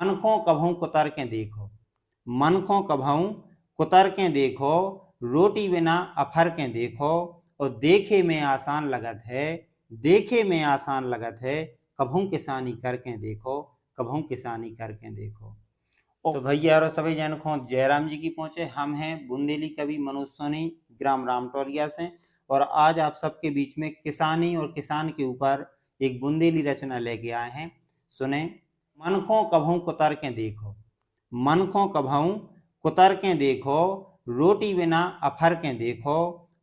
मनखों कभों कुतर के देखो, मनखों कभों कुतर के देखो, रोटी बिना अफर के देखो, और देखे में आसान लगत है, देखे में आसान लगत है, कभों किसानी करके देखो, कभों किसानी करके देखो। तो भैया और सभी जन को जयराम जी की पहुंचे। हम हैं बुंदेली कवि मनोज सोनी, ग्राम रामटोरिया से, और आज आप सबके बीच में किसानी और किसान के ऊपर एक बुंदेली रचना लेके आए हैं। सुने। मनखों कभों कुतर के देखो, मनखों कभों कुतर के देखो, रोटी बिना अफर के देखो,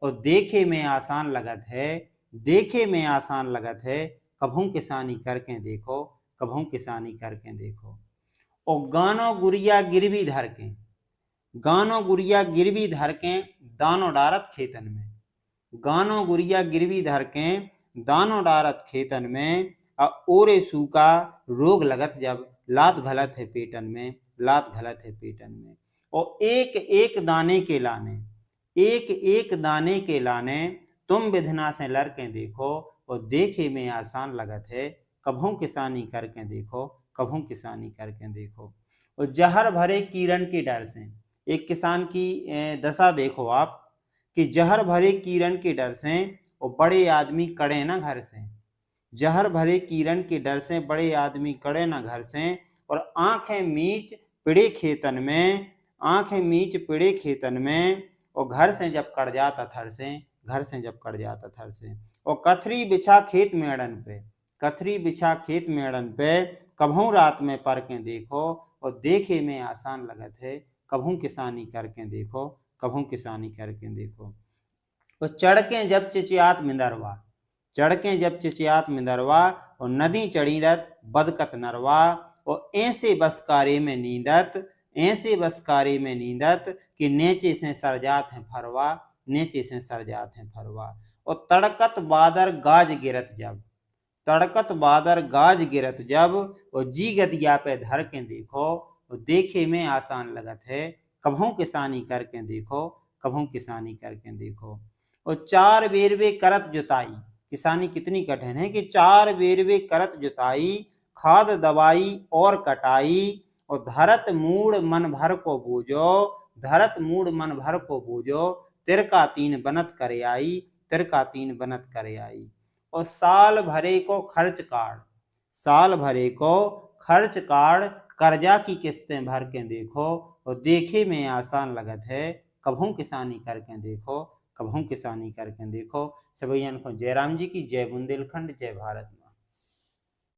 और देखे में आसान लगत है, देखे में आसान लगत है, कभों किसानी करके देखो, कभों किसानी करके देखो। और गानो गुड़िया गिरवी धर के, गानो गुड़िया गिरवी धर के, दानो डारत खेतन में, गानो गुड़िया गिरवी धर के, दानो डारत खेतन में, ओरे सूका रोग लगत जब, लात घलत है पेटन में, लात घलत है पेटन में। और एक एक दाने के लाने, एक एक दाने के लाने, तुम विधना से लड़के देखो, और देखे में आसान लगत है, कभों किसानी करके देखो, कभों किसानी करके देखो। और जहर भरे कीरण के डर से, एक किसान की दशा देखो आप, कि जहर भरे कीरण के डर से, और बड़े आदमी कड़े ना घर से, जहर भरे कीरण के डर से बड़े आदमी कड़े ना घर से, और आंखें मीच पिड़े खेतन में, आंखें मीच पिड़े खेतन में, और घर से जब कट जाता थर से, घर से जब कट जाता थर से। और कथरी बिछा खेत मेड़न पे, कथरी बिछा खेत मेड़न पे, कभों रात में पर के देखो, और देखे में आसान लगत है, कभों किसानी करके देखो, कभों किसानी करके देखो। और चढ़के जब चिचियात मिंदरवा, चढ़के जब चिचियात मिंदरवा, और नदी चढ़ीरत बदकत नरवा, और ऐसे बसकारे में नींदत, ऐसे बसकारे में नींदत, कि नेचे से सरजात हैं फरवा, नेचे से सरजात हैं फरवा। और तड़कत बादर गाज गिरत जब, तड़कत बादर गाज गिरत जब, और जी गदिया पे धर के देखो, और देखे में आसान लगत है, कभों किसानी करके देखो, कभों किसानी करके देखो। और चार बेरवे करत जुताई, किसानी कितनी कठिन है, कि चार बेरवे करत जुताई, खाद दवाई और कटाई, और धरत मूड मन भर को बूझो, धरत मूड मन भर को बूझो, तिरका तीन बनत करे आई, तिरका तीन बनत करे आई। और साल भरे को खर्च काढ़, साल भरे को खर्च काढ़, कर्जा की किस्तें भर के देखो, और देखे में आसान लगत है, कभों किसानी करके देखो, कभों किसानी करके देखो। सभी को जयराम जी की जय, बुंदेलखंड, जय भारत।